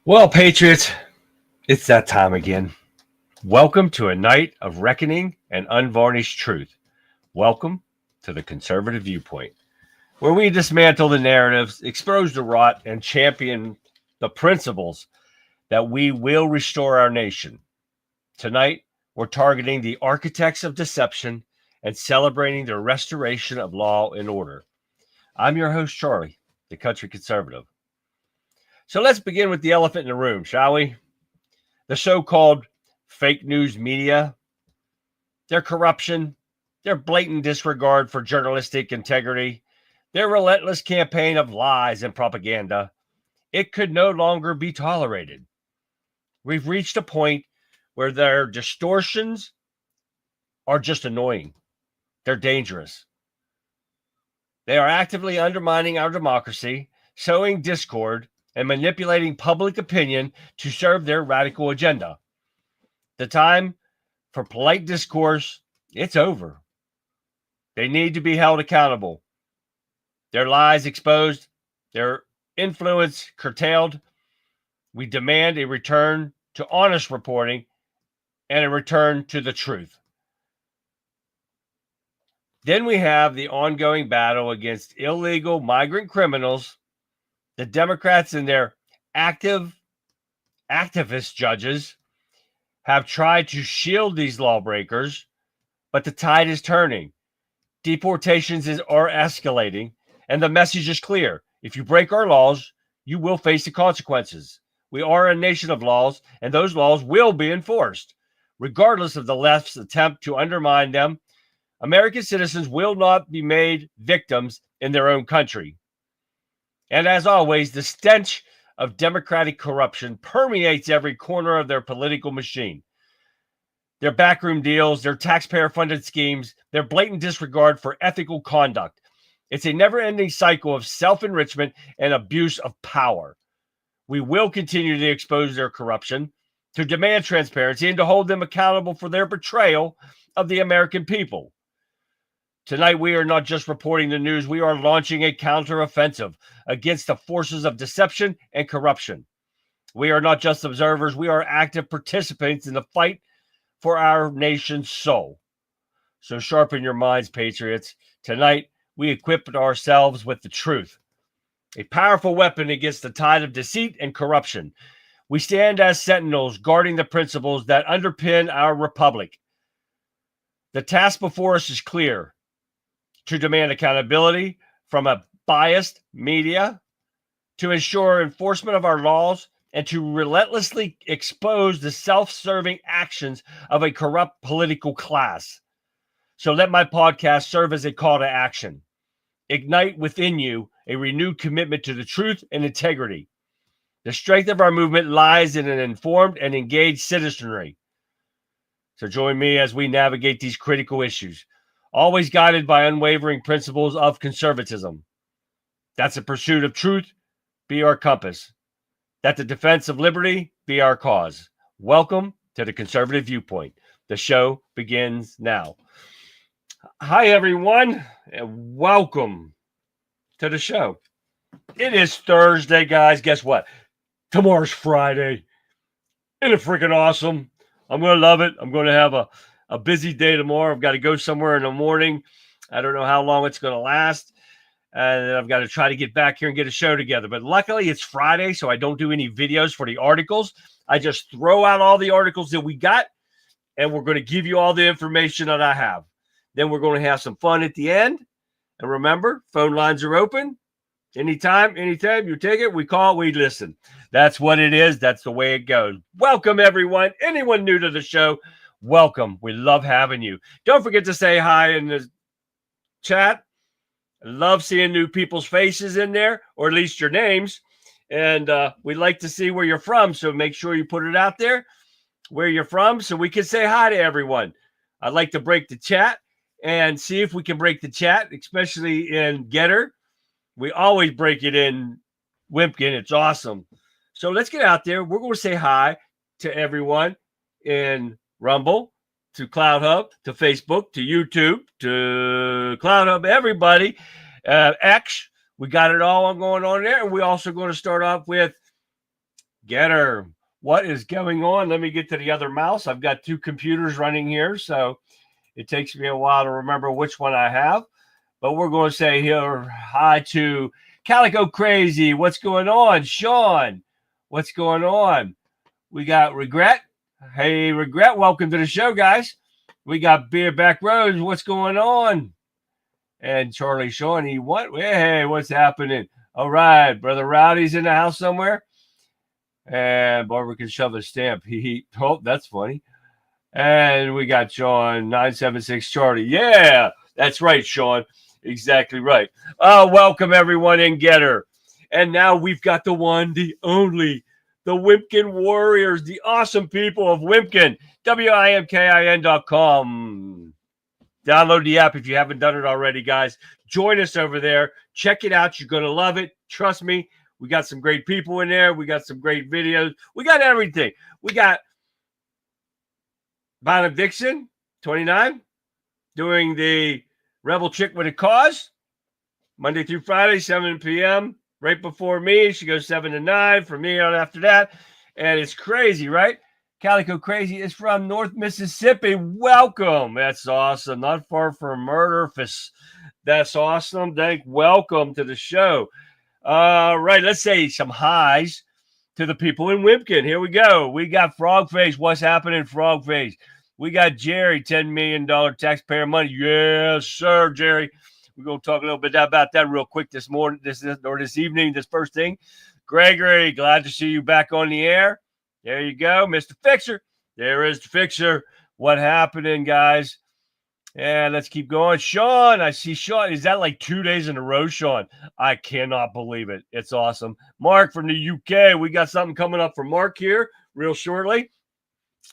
Well, Patriots, it's that time again. Welcome to a night of reckoning and unvarnished truth. Welcome to the Conservative Viewpoint, where we dismantle the narratives, expose the rot, and champion the principles that we will restore our nation. Tonight, we're targeting the architects of deception and celebrating the restoration of law and order. I'm your host, Charlie, the Country Conservative. So let's begin with the elephant in the room, shall we? The so-called fake news media, their corruption, their blatant disregard for journalistic integrity, their relentless campaign of lies and propaganda, it could no longer be tolerated. We've reached a point where their distortions are just annoying. They're dangerous. They are actively undermining our democracy, sowing discord, and manipulating public opinion to serve their radical agenda. The time for polite discourse, it's over. They need to be held accountable. Their lies exposed, their influence curtailed. We demand a return to honest reporting and a return to the truth. Then we have the ongoing battle against illegal migrant criminals, the Democrats and their activist judges have tried to shield these lawbreakers, but the tide is turning. Deportations are escalating, and the message is clear. If you break our laws, you will face the consequences. We are a nation of laws, and those laws will be enforced. Regardless of the left's attempt to undermine them, American citizens will not be made victims in their own country. And as always, the stench of democratic corruption permeates every corner of their political machine. Their backroom deals, their taxpayer-funded schemes, their blatant disregard for ethical conduct. It's a never-ending cycle of self-enrichment and abuse of power. We will continue to expose their corruption, to demand transparency, and to hold them accountable for their betrayal of the American people. Tonight, we are not just reporting the news, we are launching a counteroffensive against the forces of deception and corruption. We are not just observers, we are active participants in the fight for our nation's soul. So sharpen your minds, Patriots. Tonight, we equipped ourselves with the truth, a powerful weapon against the tide of deceit and corruption. We stand as sentinels guarding the principles that underpin our republic. The task before us is clear: to demand accountability from a biased media, to ensure enforcement of our laws, and to relentlessly expose the self-serving actions of a corrupt political class. So let my podcast serve as a call to action. Ignite within you a renewed commitment to the truth and integrity. The strength of our movement lies in an informed and engaged citizenry. So join me as we navigate these critical issues, always guided by unwavering principles of conservatism. That's the pursuit of truth be our compass. That the defense of liberty be our cause. Welcome to the Conservative Viewpoint. The show begins now. Hi, everyone, and welcome to the show. It is Thursday, guys. Guess what? Tomorrow's Friday. Isn't it freaking awesome? I'm going to love it. I'm going to have a busy day tomorrow. I've got to go somewhere in the morning. I don't know how long it's going to last. And I've got to try to get back here and get a show together. But luckily, it's Friday, so I don't do any videos for the articles. I just throw out all the articles that we got, and we're going to give you all the information that I have. Then we're going to have some fun at the end. And remember, phone lines are open. Anytime you take it, we call, we listen. That's what it is. That's the way it goes. Welcome, everyone. Anyone new to the show, welcome. We love having you. Don't forget to say hi in the chat. I love seeing new people's faces in there, or at least your names. And we like to see where you're from, so make sure you put it out there where you're from so we can say hi to everyone. I'd like to break the chat and see if we can break the chat, especially in Getter. We always break it in Wimpkin. It's awesome. So let's get out there. We're going to say hi to everyone in Rumble, to Cloud Hub, to Facebook, to YouTube, to Cloud Hub, everybody. X, we got it all going on there. And we're also going to start off with Getter, what is going on? Let me get to the other mouse. I've got two computers running here, so it takes me a while to remember which one I have. But we're going to say here hi to Calico Crazy. What's going on? Sean, what's going on? We got Regret. Hey, Regret, welcome to the show, guys. We got Beer Back Rose. What's going on? And Charlie Shawnee, what? Hey, what's happening? All right, Brother Rowdy's in the house somewhere. And Barbara can shove a stamp. Oh, that's funny. And we got Sean, 976 Charlie. Yeah, that's right, Sean. Exactly right. Welcome, everyone, in Getter. And now we've got the one, the only, the Wimpkin Warriors, the awesome people of Wimpkin, WIMKIN.com. Download the app if you haven't done it already, guys. Join us over there. Check it out. You're going to love it. Trust me. We got some great people in there. We got some great videos. We got everything. We got Bonham Dixon, 29, doing the Rebel Chick with a Cause, Monday through Friday, 7 p.m., right before me. She goes 7 to 9 for me on after that. And it's crazy, right? Calico Crazy is from North Mississippi. Welcome. That's awesome. Not far from Murderfist. That's awesome. Welcome to the show. All right, let's say some highs to the people in Wimpkin. Here we go. We got Frogface. What's happening, Frogface? We got Jerry, $10 million taxpayer money. Yes, sir, Jerry. We're going to talk a little bit about that real quick this morning, this evening, this first thing. Gregory, glad to see you back on the air. There you go, Mr. Fixer. There is the Fixer. What happening, guys? And let's keep going. Sean, I see Sean. Is that like 2 days in a row, Sean? I cannot believe it. It's awesome. Mark from the UK. We got something coming up for Mark here real shortly.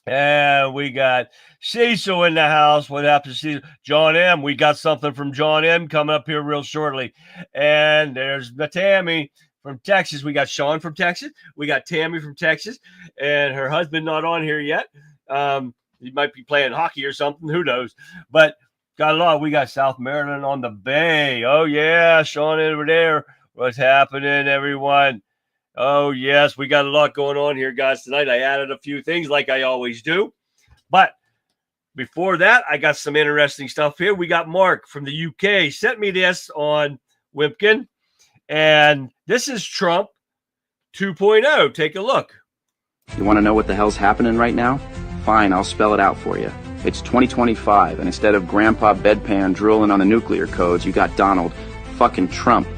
And we got Cecil in the house. What happened to Cecil? John M. We got something from John M. coming up here real shortly. And there's Tammy from Texas. We got Sean from Texas. We got Tammy from Texas. And her husband not on here yet. He might be playing hockey or something. Who knows? But got a lot. We got South Maryland on the Bay. Oh, yeah. Sean over there. What's happening, everyone? Oh, yes. We got a lot going on here, guys, tonight. I added a few things like I always do. But before that, I got some interesting stuff here. We got Mark from the UK. Sent me this on Wimpkin. And this is Trump 2.0. Take a look. You want to know what the hell's happening right now? Fine, I'll spell it out for you. It's 2025, and instead of Grandpa Bedpan drooling on the nuclear codes, you got Donald fucking Trump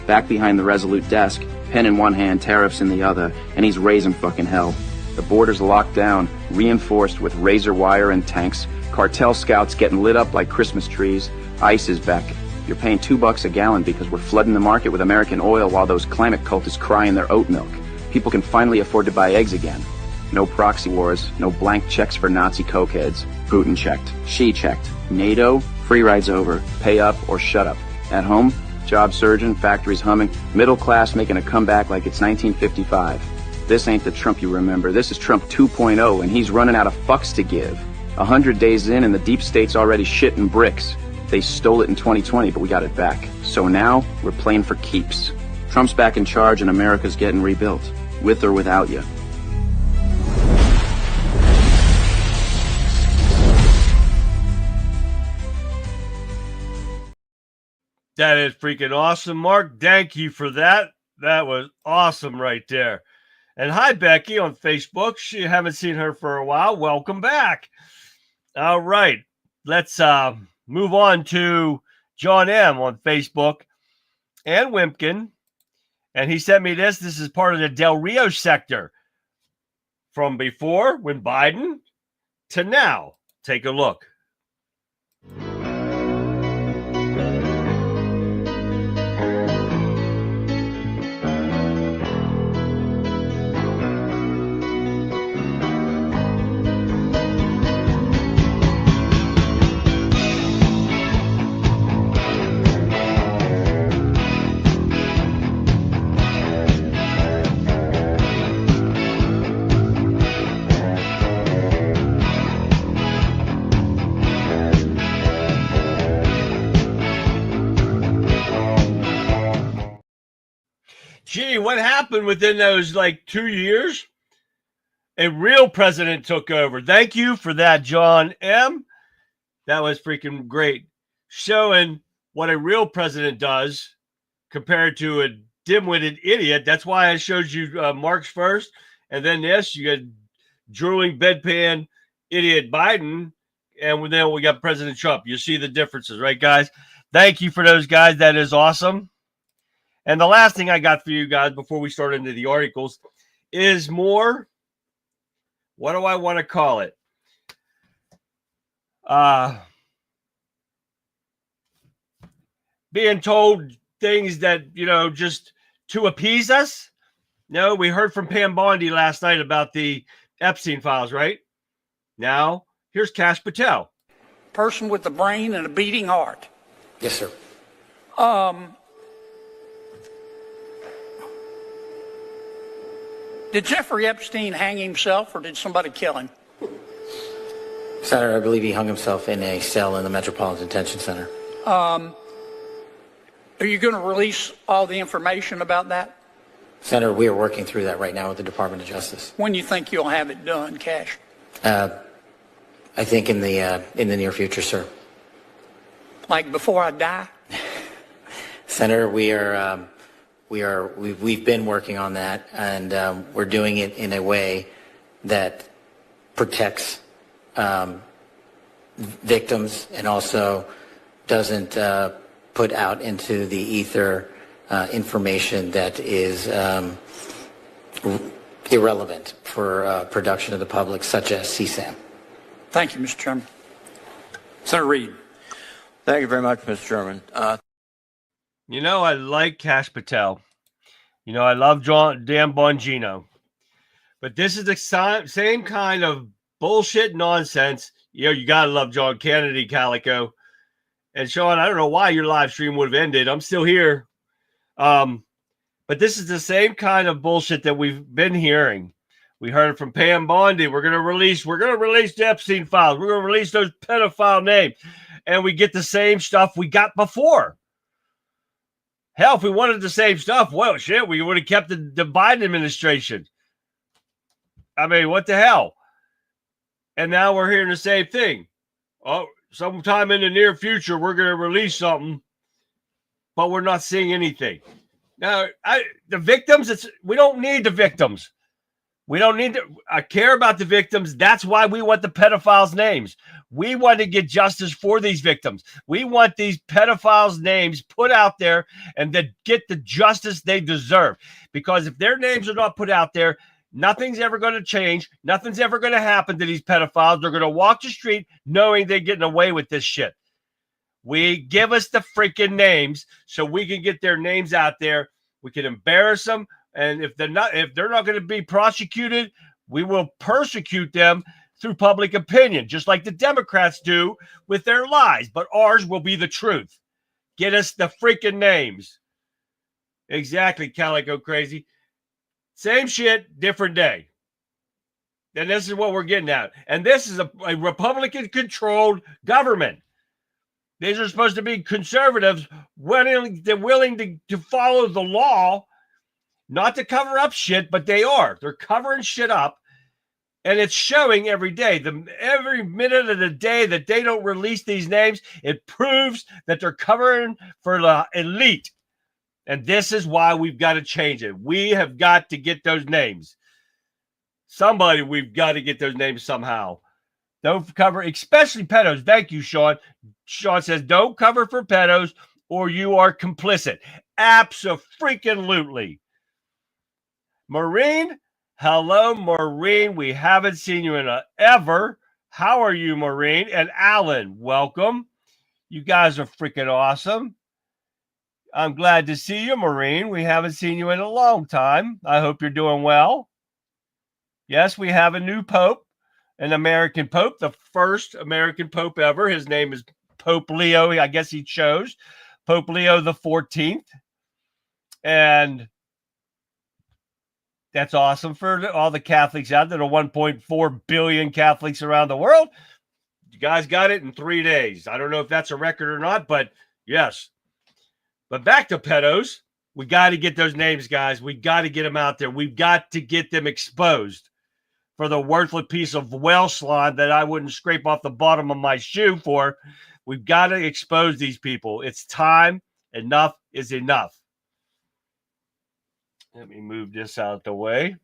back behind the Resolute desk, pen in one hand, tariffs in the other, and he's raising fucking hell. The border's locked down, reinforced with razor wire and tanks, cartel scouts getting lit up like Christmas trees, ICE is back. You're paying $2 a gallon because we're flooding the market with American oil while those climate cultists cry in their oat milk. People can finally afford to buy eggs again. No proxy wars, no blank checks for Nazi cokeheads. Putin checked. She checked. NATO, free rides over. Pay up or shut up. At home, job surging, factories humming, middle class making a comeback like it's 1955. This ain't the Trump you remember. This is Trump 2.0, and he's running out of fucks to give. 100 days in, and the deep state's already shitting bricks. They stole it in 2020, but we got it back. So now, we're playing for keeps. Trump's back in charge, and America's getting rebuilt. With or without you. That is freaking awesome, Mark. Thank you for that. That was awesome right there. And hi, Becky on Facebook. She haven't seen her for a while. Welcome back. All right. Let's move on to John M on Facebook and Wimpkin. And he sent me this. This is part of the Del Rio sector from before when Biden to now. Take a look. Gee, what happened within those like 2 years? A real president took over. Thank you for that, John M. That was freaking great. Showing what a real president does compared to a dim-witted idiot. That's why I showed you Mark's first. And then this, you got drooling bedpan idiot Biden. And then we got President Trump. You see the differences, right, guys? Thank you for those guys. That is awesome. And the last thing I got for you guys before we start into the articles is more, what do I want to call it? Being told things that, just to appease us. No, we heard from Pam Bondi last night about the Epstein files, right? Now, here's Kash Patel. Person with a brain and a beating heart. Yes, sir. Did Jeffrey Epstein hang himself or did somebody kill him? Senator, I believe he hung himself in a cell in the Metropolitan Detention Center. Are you going to release all the information about that? Senator, we are working through that right now with the Department of Justice. When you think you'll have it done, Cash? I think in the near future, sir. Like before I die? Senator, we've been working on that, and we're doing it in a way that protects victims and also doesn't put out into the ether information that is irrelevant for production of the public, such as CSAM. Thank you, Mr. Chairman. Senator Reid. Thank you very much, Mr. Chairman. I like Kash Patel. I love Dan Bongino. But this is the same kind of bullshit nonsense. You got to love John Kennedy, Calico. And Sean, I don't know why your live stream would have ended. I'm still here. But this is the same kind of bullshit that we've been hearing. We heard it from Pam Bondi. We're going to release the Epstein files. We're going to release those pedophile names. And we get the same stuff we got before. Hell, if we wanted the same stuff, well, shit, we would have kept the Biden administration. I mean, what the hell? And now we're hearing the same thing. Oh, sometime in the near future, we're going to release something, but we're not seeing anything. Now, the victims, we don't need the victims. We don't need to. I care about the victims. That's why we want the pedophiles' names. We want to get justice for these victims. We want these pedophiles' names put out there and to get the justice they deserve. Because if their names are not put out there, nothing's ever going to change. Nothing's ever going to happen to these pedophiles. They're going to walk the street knowing they're getting away with this shit. We give us the freaking names so we can get their names out there. We can embarrass them. And if they're not going to be prosecuted, we will persecute them through public opinion, just like the Democrats do with their lies. But ours will be the truth. Get us the freaking names. Exactly, Calico Crazy. Same shit, different day. And this is what we're getting at. And this is a Republican-controlled government. These are supposed to be conservatives willing to follow the law, not to cover up shit, but they are. They're covering shit up, and it's showing every day. Every minute of the day that they don't release these names, it proves that they're covering for the elite. And this is why we've got to change it. We have got to get those names. We've got to get those names somehow. Don't cover, especially pedos. Thank you, Sean. Sean says, don't cover for pedos or you are complicit. Abso-freaking-lutely. Maureen, hello, Maureen. We haven't seen you in ever. How are you, Maureen? And Alan, welcome. You guys are freaking awesome. I'm glad to see you, Maureen. We haven't seen you in a long time. I hope you're doing well. Yes, we have a new pope, an American pope, the first American pope ever. His name is Pope Leo. I guess he chose Pope Leo the 14th. And that's awesome for all the Catholics out there, the 1.4 billion Catholics around the world. You guys got it in 3 days. I don't know if that's a record or not, but yes. But back to pedos. We got to get those names, guys. We got to get them out there. We've got to get them exposed for the worthless piece of whale slime that I wouldn't scrape off the bottom of my shoe for. We've got to expose these people. It's time. Enough is enough. Let me move this out the way.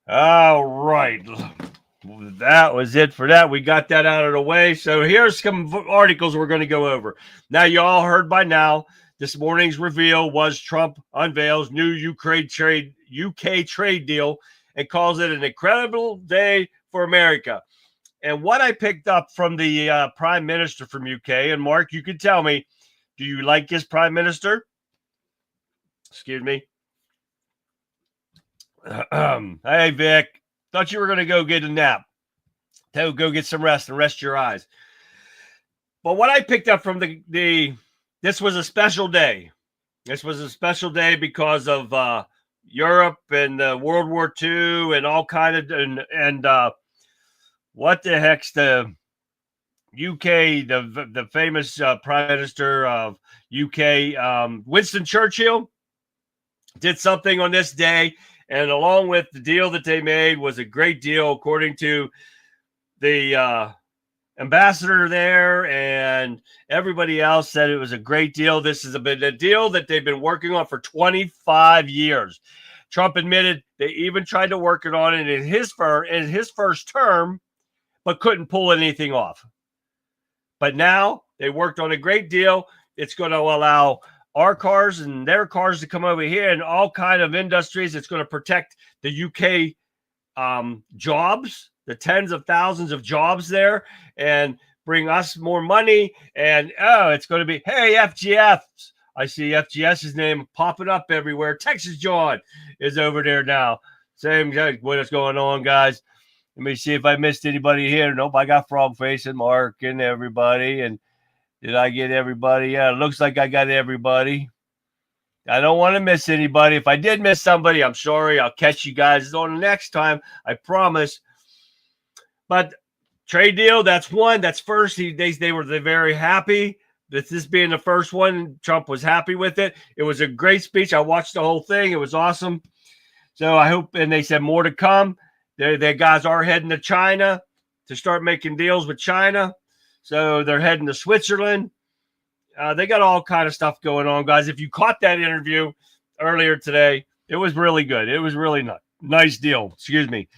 All right. That was it for that. We got that out of the way. So here's some articles we're going to go over. Now, you all heard by now, this morning's reveal was Trump unveils new UK trade deal and calls it an incredible day for America. And what I picked up from the prime minister from UK, and Mark, you can tell me, do you like his prime minister? Excuse me. Hey, Vic. Thought you were going to go get a nap. Go get some rest and rest your eyes. But what I picked up from this was a special day. This was a special day because of Europe and World War II and all kind of and what the heck's the UK, the famous prime minister of UK, Winston Churchill, did something on this day. And along with the deal that they made was a great deal, according to the ambassador there, and everybody else said it was a great deal. This has been a deal that they've been working on for 25 years. Trump admitted they even tried to work it on it in his first term, but couldn't pull anything off. But now they worked on a great deal. It's going to allow our cars and their cars to come over here and all kind of industries. It's going to protect the UK jobs, the tens of thousands of jobs there, and bring us more money. And, it's going to be, hey, FGFs. I see FGS's name popping up everywhere. Texas John is over there now. Same, what is going on, guys? Let me see if I missed anybody here. Nope, I got Frog Face and Mark and everybody. And did I get everybody? Yeah, it looks like I got everybody. I don't want to miss anybody. If I did miss somebody, I'm sorry. I'll catch you guys on the next time. I promise. But trade deal, that's one. That's first. They were very happy that this being the first one. Trump was happy with it. It was a great speech. I watched the whole thing. It was awesome. So I hope, and they said more to come. Their guys are heading to China to start making deals with China. So they're heading to Switzerland. They got all kind of stuff going on, guys. If you caught that interview earlier today, it was really good. It was really nice deal. Excuse me.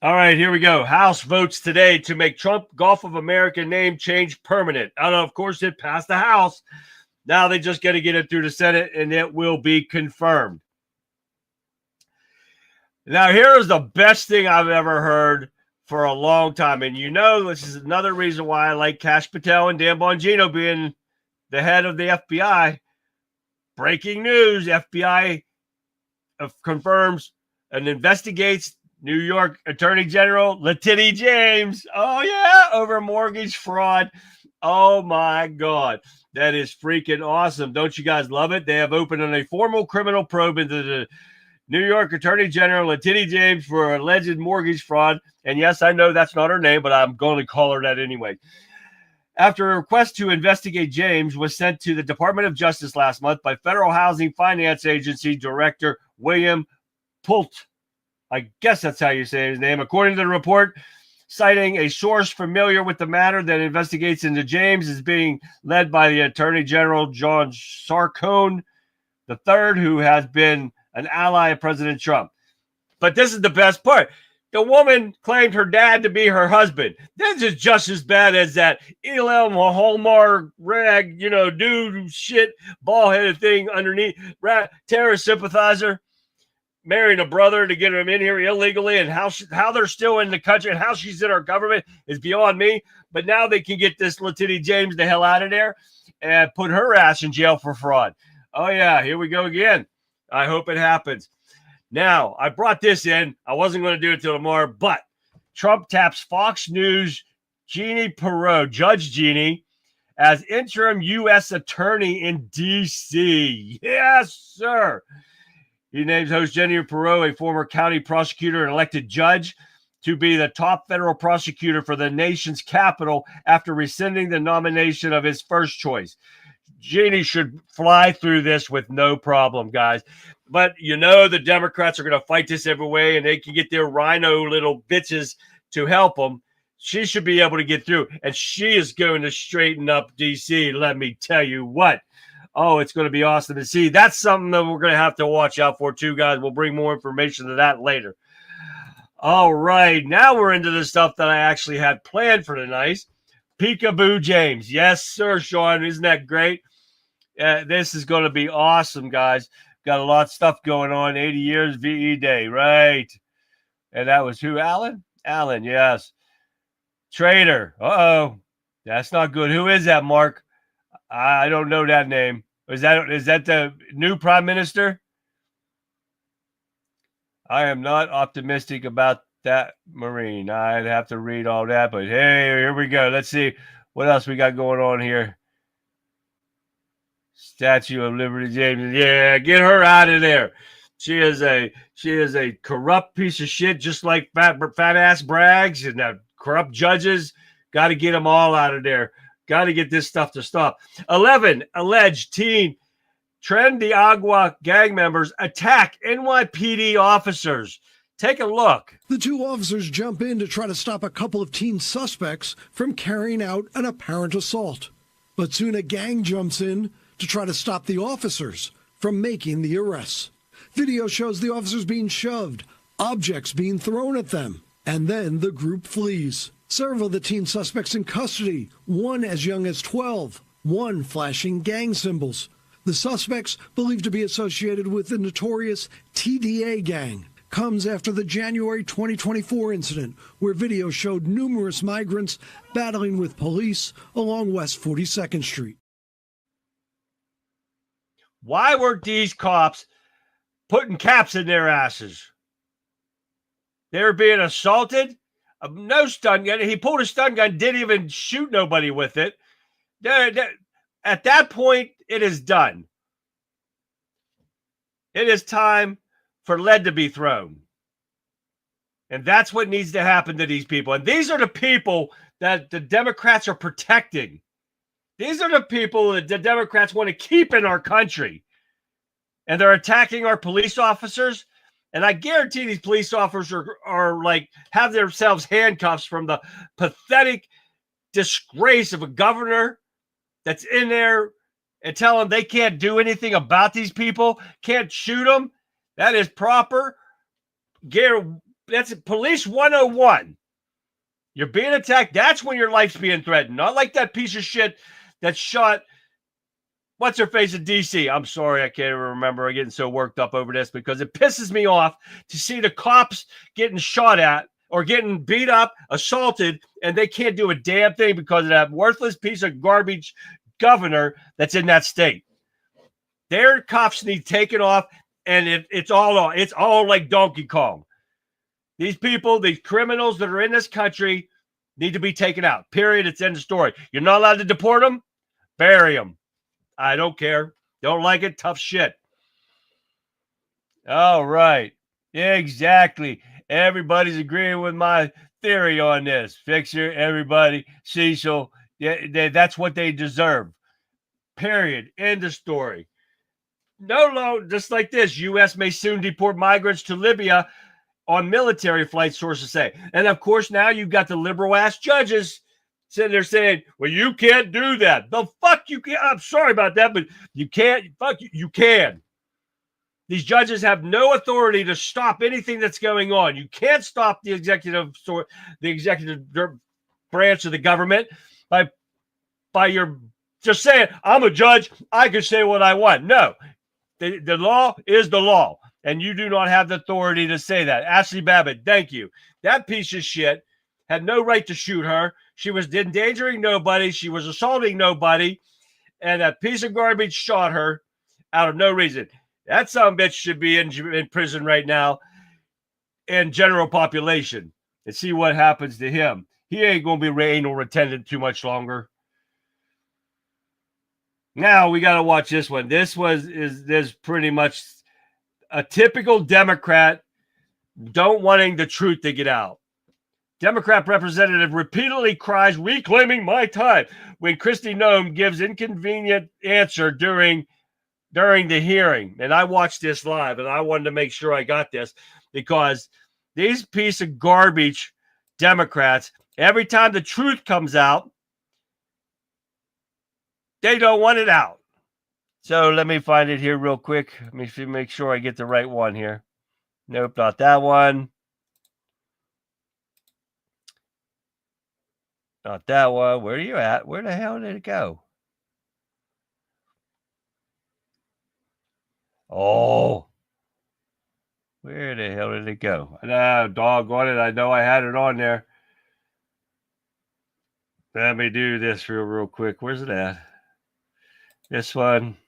All right, here we go. House votes today to make Trump Gulf of America name change permanent. And of course, it passed the House. Now they just got to get it through the Senate, and it will be confirmed. Now, here is the best thing I've ever heard for a long time. And you know, this is another reason why I like Kash Patel and Dan Bongino being the head of the FBI. Breaking news, FBI confirms and investigates New York Attorney General Letitia James. Oh, yeah, over mortgage fraud. Oh, my God. That is freaking awesome. Don't you guys love it? They have opened a formal criminal probe into the New York Attorney General Letitia James for alleged mortgage fraud. And yes, I know that's not her name, but I'm going to call her that anyway. After a request to investigate James was sent to the Department of Justice last month by Federal Housing Finance Agency Director William Pult. I guess that's how you say his name. According to the report, citing a source familiar with the matter that investigates into James is being led by the Attorney General John Sarcone III, who has been an ally of President Trump. But this is the best part. The woman claimed her dad to be her husband. This is just as bad as that Elam Hallmark rag, dude shit, ball-headed thing underneath. Terrorist sympathizer marrying a brother to get him in here illegally, and how they're still in the country and how she's in our government is beyond me. But now they can get this Letitia James the hell out of there and put her ass in jail for fraud. Oh, yeah, here we go again. I hope it happens. Now, I brought this in. I wasn't going to do it till tomorrow, but Trump taps Fox News Jeannie Pirro, Judge Jeannie, as interim U.S. attorney in D.C. Yes, sir. He names host Jeannie Pirro, a former county prosecutor and elected judge, to be the top federal prosecutor for the nation's capital after rescinding the nomination of his first choice, Jeannie should fly through this with no problem, guys. But the Democrats are going to fight this every way, and they can get their rhino little bitches to help them. She should be able to get through, and she is going to straighten up D.C. Let me tell you what. Oh, it's going to be awesome to see. That's something that we're going to have to watch out for, too, guys. We'll bring more information to that later. All right, now we're into the stuff that I actually had planned for tonight. Peekaboo James. Yes, sir, Sean. Isn't that great? This is going to be awesome, guys. Got a lot of stuff going on. 80 years VE Day, right? And that was who? Alan? Alan, yes. Trader. Uh-oh. That's not good. Who is that, Mark? I don't know that name. Is that the new prime minister? I am not optimistic about that, Marine. I'd have to read all that, but hey, here we go. Let's see what else we got going on here. Statue of Liberty James. Yeah, get her out of there. She is a corrupt piece of shit, just like fat ass Braggs and the corrupt judges. Got to get them all out of there. Got to get this stuff to stop. 11 alleged teen Tren de Agua gang members attack NYPD officers. Take a look. The two officers jump in to try to stop a couple of teen suspects from carrying out an apparent assault. But soon a gang jumps in to try to stop the officers from making the arrests. Video shows the officers being shoved, objects being thrown at them, and then the group flees. Several of the teen suspects in custody, one as young as 12, one flashing gang symbols. The suspects, believed to be associated with the notorious TDA gang, comes after the January 2024 incident where video showed numerous migrants battling with police along West 42nd Street. Why weren't these cops putting caps in their asses? They were being assaulted. No stun gun. He pulled a stun gun, didn't even shoot nobody with it. At that point, it is done. It is time for lead to be thrown. And that's what needs to happen to these people. And these are the people that the Democrats are protecting. These are the people that the Democrats want to keep in our country. And they're attacking our police officers. And I guarantee these police officers are like, have themselves handcuffs from the pathetic disgrace of a governor that's in there and tell them they can't do anything about these people, can't shoot them. That is proper. That's police 101. You're being attacked. That's when your life's being threatened. Not like that piece of shit that shot what's her face in D.C. I'm sorry, I can't even remember. I'm getting so worked up over this because it pisses me off to see the cops getting shot at or getting beat up, assaulted, and they can't do a damn thing because of that worthless piece of garbage governor that's in that state. Their cops need taken off, and it's all like Donkey Kong. These people, these criminals that are in this country need to be taken out. Period. It's end of story. You're not allowed to deport them. Bury them. I don't care. Don't like it. Tough shit. All right. Yeah, exactly. Everybody's agreeing with my theory on this. Fixer, everybody, Cecil. Yeah, that's what they deserve. Period. End of story. No, just like this. U.S. may soon deport migrants to Libya on military flights, sources say. And, of course, now you've got the liberal-ass judges sitting there saying, well, you can't do that. The fuck you can. I'm sorry about that, but you can't. Fuck you can. These judges have no authority to stop anything that's going on. You can't stop the executive branch of the government by your just saying, I'm a judge, I can say what I want. No, the law is the law, and you do not have the authority to say that. Ashley Babbitt, thank you. That piece of shit had no right to shoot her. She was endangering nobody. She was assaulting nobody. And that piece of garbage shot her out of no reason. That son of a bitch should be in prison right now in general population and see what happens to him. He ain't going to be anal retention too much longer. Now we got to watch this one. This is pretty much a typical Democrat don't wanting the truth to get out. Democrat representative repeatedly cries, reclaiming my time, when Kristi Noem gives inconvenient answer during the hearing. And I watched this live, and I wanted to make sure I got this, because these piece of garbage Democrats, every time the truth comes out, they don't want it out. So let me find it here real quick. Let me make sure I get the right one here. Nope, not that one. Not that one. Where are you at? Where the hell did it go? Oh. Where the hell did it go? No, doggone it. I know I had it on there. Let me do this real quick. Where's it at? This one.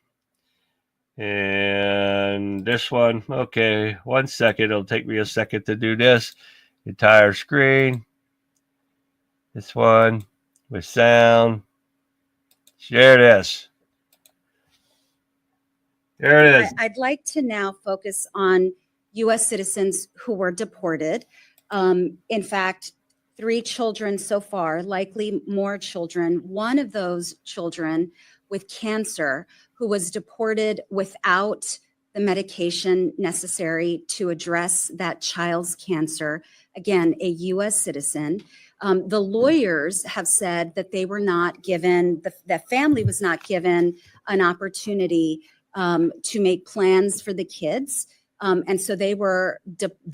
And this one. Okay, 1 second. It'll take me a second to do this. Entire screen. This one with sound. There it is. There it is. I'd like to now focus on U.S. citizens who were deported. In fact, 3 children so far, likely more children. One of those children with cancer who was deported without the medication necessary to address that child's cancer. Again, a U.S. citizen. The lawyers have said that they were not given, the family was not given an opportunity to make plans for the kids. And so they were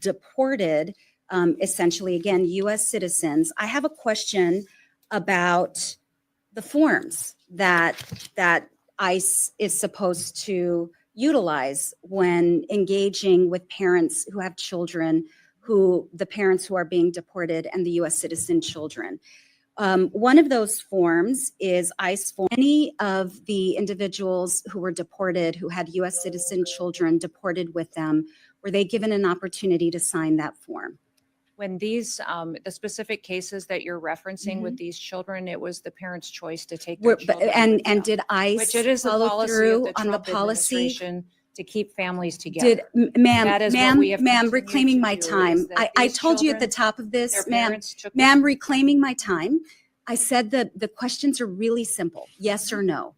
deported, essentially, again, U.S. citizens. I have a question about the forms that ICE is supposed to utilize when engaging with parents who have children, the parents who are being deported, and the U.S. citizen children. One of those forms is ICE form. Any of the individuals who were deported, who had U.S. citizen children deported with them, were they given an opportunity to sign that form? When these, the specific cases that you're referencing with these children, it was the parent's choice to take their children with them. Did ICE Which it is the follow policy of through the on the Trump policy? administration to keep families together. Ma'am, reclaiming my time. I told you at the top of this, ma'am, reclaiming my time. I said that the questions are really simple, yes or no.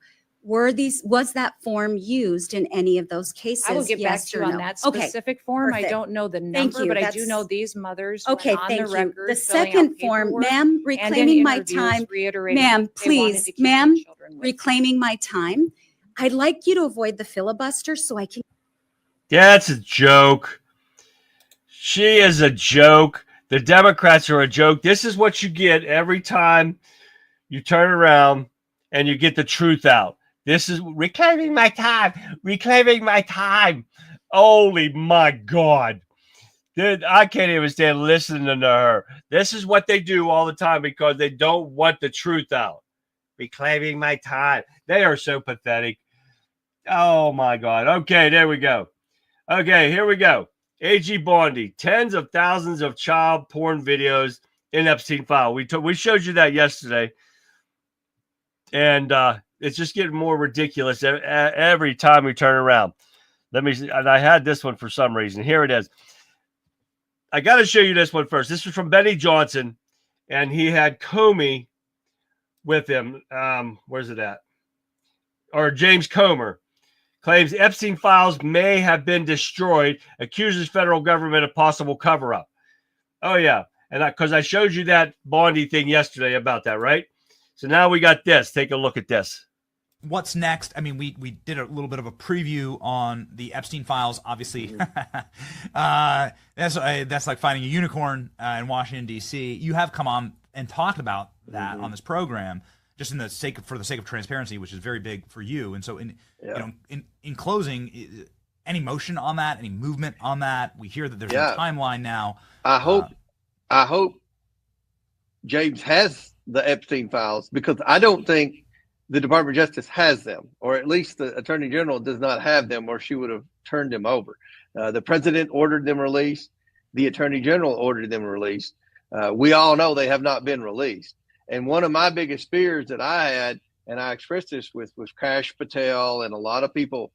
Was that form used in any of those cases? I will get back yes to you or on no? that specific form. Perfect. I don't know the Thank number, you. but I do know these mothers Okay, went on thank the you. record. The filling out second form, paperwork ma'am, and in reclaiming my interviews time. reiterating Ma'am, they wanted please, to keep their ma'am, children with them. reclaiming my time. I'd like you to avoid the filibuster so I can. That's a joke. She is a joke. The Democrats are a joke. This is what you get every time you turn around and you get the truth out. This is reclaiming my time. Reclaiming my time. Holy my God. Dude, I can't even stand listening to her. This is what they do all the time because they don't want the truth out. Reclaiming my time. They are so pathetic. Oh my God. Okay, there we go. Okay, here we go. A.G. Bondi, tens of thousands of child porn videos in Epstein file. We showed you that yesterday. And it's just getting more ridiculous every time we turn around. Let me see. And I had this one for some reason. Here it is. I got to show you this one first. This is from Benny Johnson, and he had Comey with him. Where's it at? Or James Comer. Claims Epstein files may have been destroyed, accuses federal government of possible cover-up. Oh, yeah. And because I showed you that Bondi thing yesterday about that, right? So now we got this. Take a look at this. What's next? I mean, we did a little bit of a preview on the Epstein files. Obviously, that's like finding a unicorn in Washington, D.C. You have come on and talked about that on this program, just for the sake of transparency, which is very big for you. And so, in closing, any motion on that, any movement on that? We hear that there's a timeline now. I hope James has the Epstein files, because I don't think the Department of Justice has them, or at least the Attorney General does not have them, or she would have turned them over. The President ordered them released. The Attorney General ordered them released. We all know they have not been released. And one of my biggest fears that I had, and I expressed this with Kash Patel and a lot of people,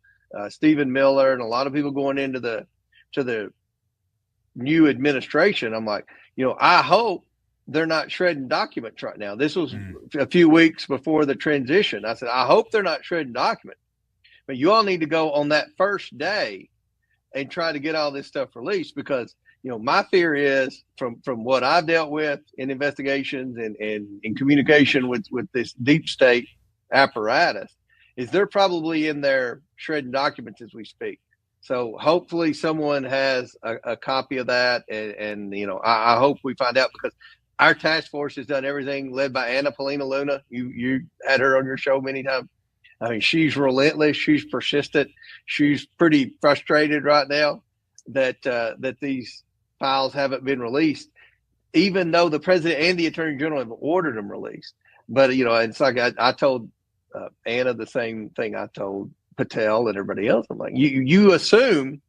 Stephen Miller, and a lot of people going into the new administration. I'm like, I hope they're not shredding documents right now. This was a few weeks before the transition. I said, I hope they're not shredding documents, but you all need to go on that first day and try to get all this stuff released, because, you know, my fear is from what I've dealt with in investigations and in communication with this deep state apparatus, is they're probably in there shredding documents as we speak. So hopefully someone has a copy of that. And you know, I hope we find out, because our task force has done everything, led by Anna Paulina Luna. You had her on your show many times. I mean, she's relentless. She's persistent. She's pretty frustrated right now that these files haven't been released, even though the president and the attorney general have ordered them released. But, you know, it's like I told Anna the same thing I told Patel and everybody else. I'm like, you assume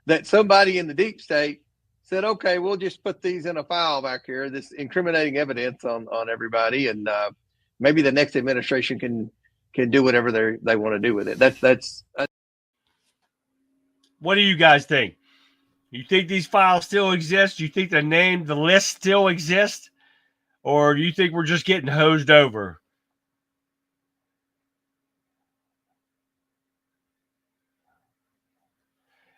that somebody in the deep state said, okay, we'll just put these in a file back here, this incriminating evidence on everybody, and maybe the next administration can do whatever they want to do with it. That's What do you guys think? You think these files still exist? You think the list still exists? Or do you think we're just getting hosed over?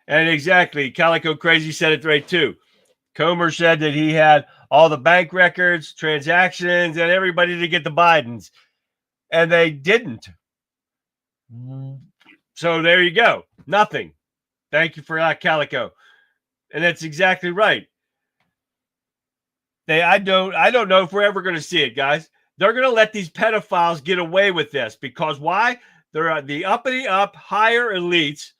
And exactly, Calico Crazy said it right too. Comer said that he had all the bank records, transactions, and everybody to get the Bidens. And they didn't. So there you go. Nothing. Thank you for that, Calico. And that's exactly right. I don't know if we're ever going to see it, guys. They're going to let these pedophiles get away with this, because why? They're the uppity up, higher elites,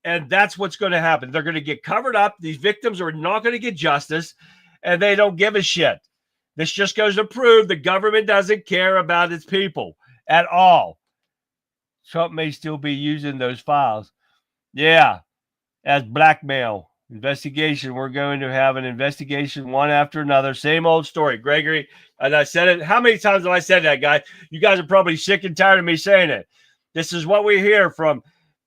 and that's what's going to happen. They're going to get covered up. These victims are not going to get justice, and they don't give a shit. This just goes to prove the government doesn't care about its people at all. Trump may still be using those files. Yeah, as blackmail. Investigation. We're going to have an investigation, one after another. Same old story. Gregory, and I said it. How many times have I said that, guys? You guys are probably sick and tired of me saying it. This is what we hear from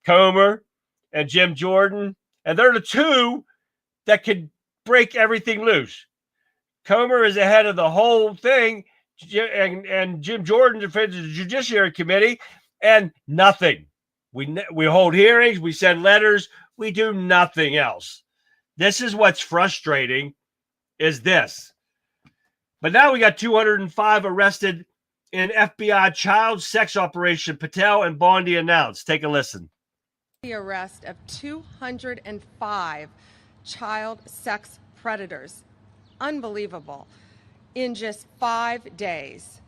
Comer and Jim Jordan. And they're the two that can break everything loose. Comer is ahead of the whole thing, and Jim Jordan defends the Judiciary Committee, and nothing. We hold hearings. We send letters. We do nothing else. This is what's frustrating, is this. But now we got 205 arrested in FBI child sex operation. Patel and Bondi announced. Take a listen. The arrest of 205 child sex predators. Unbelievable. In just 5 days.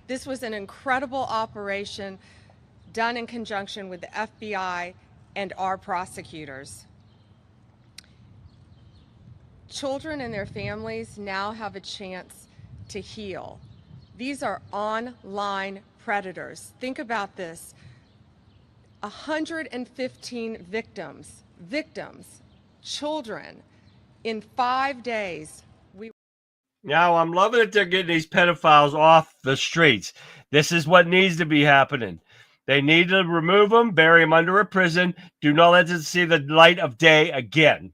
This was an incredible operation done in conjunction with the FBI and our prosecutors. Children and their families now have a chance to heal. These are online predators. Think about this. 115 victims, children, in 5 days. Now, I'm loving that they're getting these pedophiles off the streets. This is what needs to be happening. They need to remove them, bury them under a prison. Do not let them see the light of day again.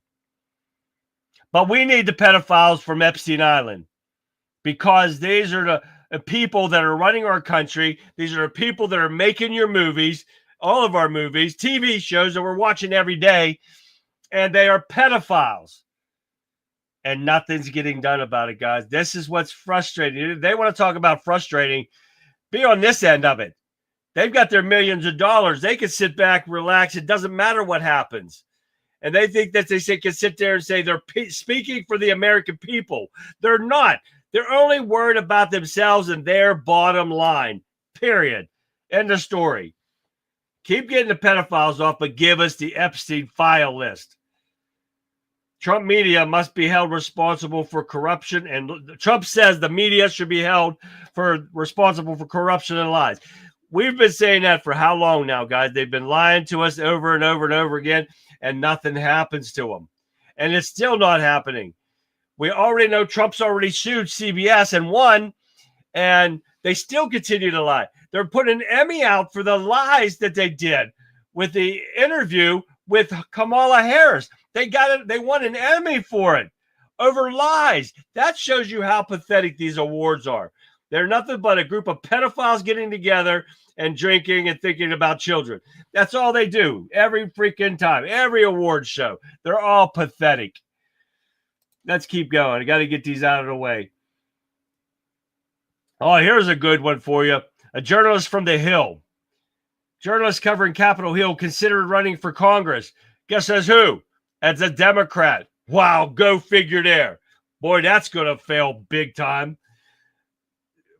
But we need the pedophiles from Epstein Island, because these are the people that are running our country. These are the people that are making your movies, all of our movies, TV shows that we're watching every day, and they are pedophiles. And nothing's getting done about it, guys. This is what's frustrating. They want to talk about frustrating. Be on this end of it. They've got their millions of dollars. They can sit back, relax. It doesn't matter what happens. And they think that they can sit there and say they're speaking for the American people. They're not. They're only worried about themselves and their bottom line, period. End of story. Keep getting the pedophiles off, but give us the Epstein file list. Trump media must be held responsible for corruption, and Trump says the media should be held responsible for corruption and lies. We've been saying that for how long now, guys? They've been lying to us over and over and over again, and nothing happens to them. And it's still not happening. We already know Trump's already sued CBS and won, and they still continue to lie. They're putting an Emmy out for the lies that they did with the interview with Kamala Harris. They got it. They won an Emmy for it over lies. That shows you how pathetic these awards are. They're nothing but a group of pedophiles getting together and drinking and thinking about children. That's all they do every freaking time, every award show. They're all pathetic. Let's keep going. I got to get these out of the way. Oh, here's a good one for you. A journalist from The Hill. Journalist covering Capitol Hill considered running for Congress. Guess as who? As a Democrat. Wow, go figure there. Boy, that's going to fail big time.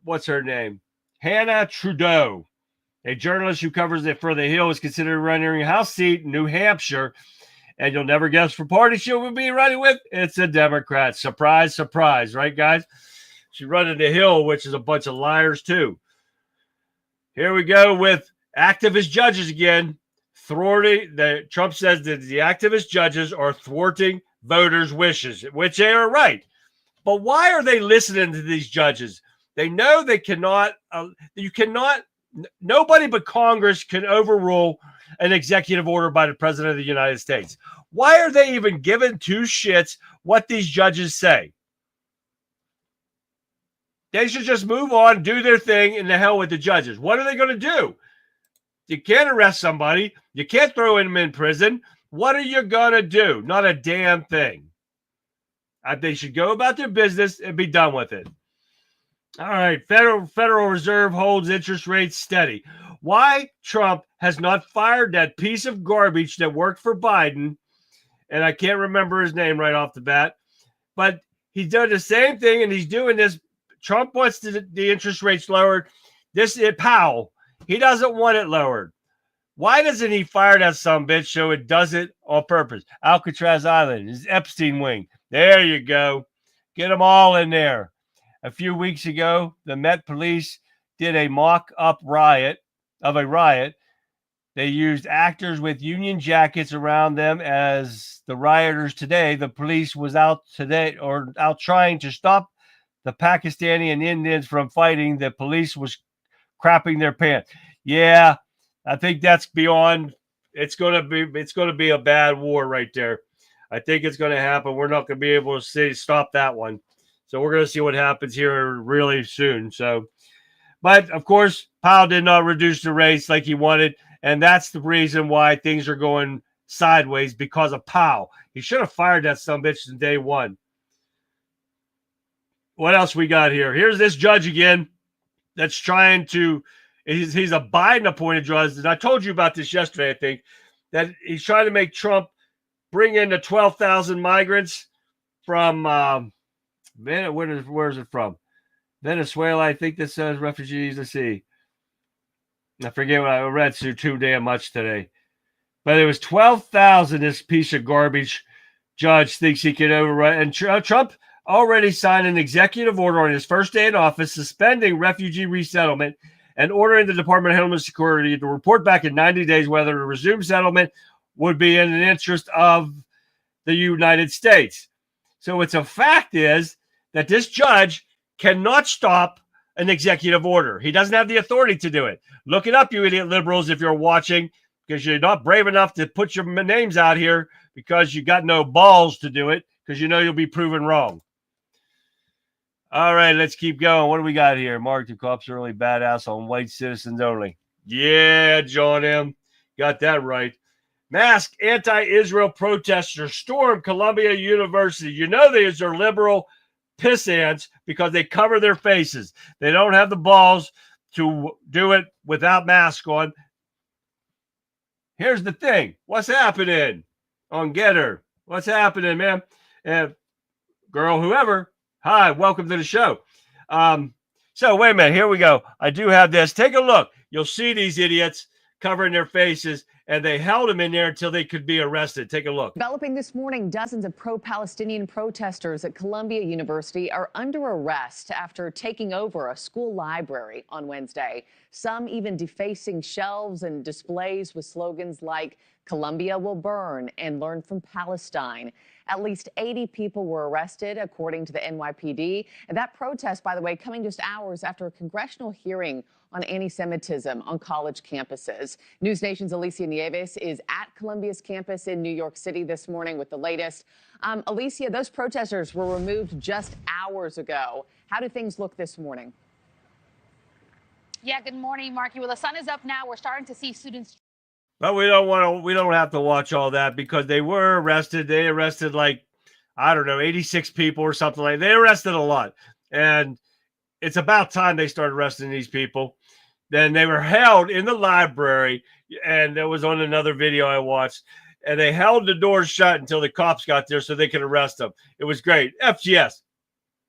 What's her name? Hannah Trudeau. A journalist who covers it for The Hill is considered running a House seat in New Hampshire. And you'll never guess what party she will be running with. It's a Democrat. Surprise, surprise, right, guys? She's running The Hill, which is a bunch of liars, too. Here we go with activist judges again. Trump says that the activist judges are thwarting voters' wishes, which they are right. But why are they listening to these judges? They know they cannot, nobody but Congress can overrule an executive order by the President of the United States. Why are they even giving two shits what these judges say? They should just move on, do their thing, and the hell with the judges. What are they going to do? You can't arrest somebody. You can't throw them in prison. What are you going to do? Not a damn thing. They should go about their business and be done with it. All right. Federal Reserve holds interest rates steady. Why Trump has not fired that piece of garbage that worked for Biden, and I can't remember his name right off the bat, but he's done the same thing, and he's doing this. Trump wants the interest rates lowered. Powell, he doesn't want it lowered. Why doesn't he fire that sumbitch so it does it on purpose? Alcatraz Island, his Epstein wing. There you go. Get them all in there. A few weeks ago, the Met Police did a mock-up riot. They used actors with Union jackets around them as the rioters today. The police was out trying to stop the Pakistani and Indians from fighting. The police was crapping their pants. Yeah, I think that's beyond. It's going to be a bad war right there. I think it's going to happen. We're not going to be able to stop that one. So we're going to see what happens here really soon. But of course, Powell did not reduce the rates like he wanted, and that's the reason why things are going sideways, because of Powell. He should have fired that sumbitch in day one. What else we got here? Here's this judge again that's trying to, he's a Biden-appointed judge, and I told you about this yesterday, I think, that he's trying to make Trump bring in the 12,000 migrants from, where is it from? Venezuela, I think this says refugees. Let's see. I forget what I read too damn much today. But it was 12,000 this piece of garbage judge thinks he can override. And Trump already signed an executive order on his first day in office suspending refugee resettlement and ordering the Department of Homeland Security to report back in 90 days whether to resume settlement would be in the interest of the United States. So it's a fact is that this judge cannot stop an executive order. He doesn't have the authority to do it. Look it up, you idiot liberals, if you're watching, because you're not brave enough to put your names out here because you got no balls to do it, because you know you'll be proven wrong. All right, let's keep going. What do we got here? Mark, the cops are really badass on white citizens only. Yeah, John M. Got that right. Masked anti-Israel protesters storm Columbia University. You know these are liberal piss ants because they cover their faces. They don't have the balls to do it without mask on. Here's the thing. What's happening on Getter? What's happening, man? Girl, whoever. Hi, welcome to the show. So wait a minute. Here we go. I do have this. Take a look. You'll see these idiots covering their faces, and they held them in there until they could be arrested. Take a look. Developing this morning, dozens of pro-Palestinian protesters at Columbia University are under arrest after taking over a school library on Wednesday. Some even defacing shelves and displays with slogans like "Columbia will burn" and "Learn from Palestine." At least 80 people were arrested, according to the NYPD. And that protest, by the way, coming just hours after a congressional hearing on anti-Semitism on college campuses. News Nation's Alicia Nieves is at Columbia's campus in New York City this morning with the latest. Alicia, those protesters were removed just hours ago. How do things look this morning? Yeah, good morning, Marky. Well, the sun is up now. We're starting to see students. But we don't have to watch all that because they were arrested. They arrested like, I don't know, 86 people or something like that. They arrested a lot. And it's about time they started arresting these people. Then they were held in the library, and that was on another video I watched. And they held the doors shut until the cops got there so they could arrest them. It was great. FGS.